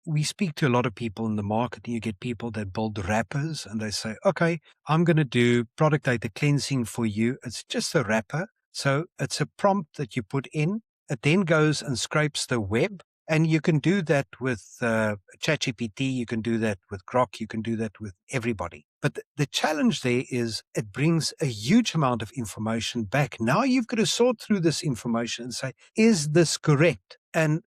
we speak to a lot of people in the market, and you get people that build wrappers and they say, okay, I'm going to do product data cleansing for you. It's just a wrapper. So it's a prompt that you put in. It then goes and scrapes the web. And you can do that with ChatGPT. You can do that with Grok. You can do that with everybody. But the challenge there is it brings a huge amount of information back. Now you've got to sort through this information and say, is this correct? And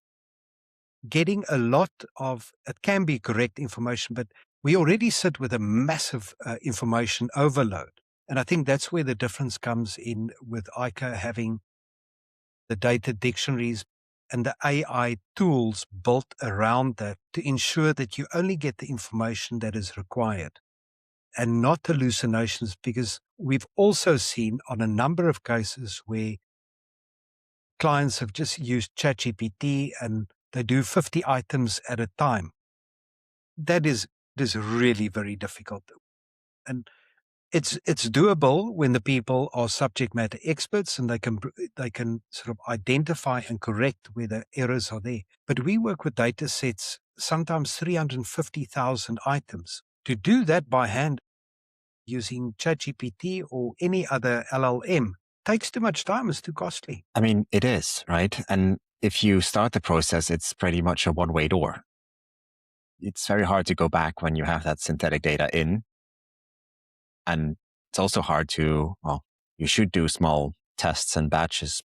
getting a lot of, it can be correct information, but we already sit with a massive information overload. And I think that's where the difference comes in with AICA having the data dictionaries and the AI tools built around that to ensure that you only get the information that is required and not hallucinations, because we've also seen on a number of cases where clients have just used ChatGPT and they do 50 items at a time. That is really very difficult. And it's doable when the people are subject matter experts and they can sort of identify and correct where the errors are there. But we work with data sets, sometimes 350,000 items. To do that by hand using ChatGPT or any other LLM takes too much time. It's too costly. I mean, it is, right? And if you start the process, it's pretty much a one-way door. It's very hard to go back when you have that synthetic data in. And it's also hard to, well, you should do small tests and batches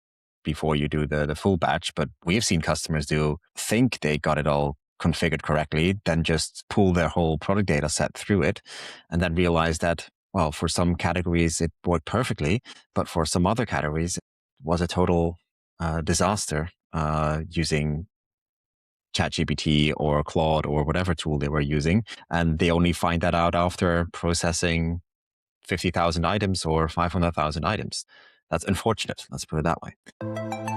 before you do the full batch. But we've seen customers think they got it all configured correctly, then just pull their whole product data set through it and then realize that, well, for some categories it worked perfectly, but for some other categories it was a total disaster using ChatGPT or Claude or whatever tool they were using. And they only find that out after processing 50,000 items or 500,000 items. That's unfortunate. Let's put it that way.